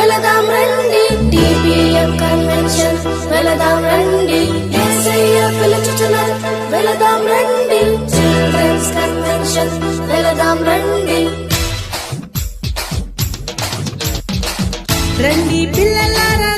వెళదాం రండి TBM convention వెళదాం రండి యేసయ్య పిలుచుచున్నాడు వెళదాం రండి చిల్డ్రన్స్ కన్వెన్షన్ వెళదాం రండి రండి పిల్లలారా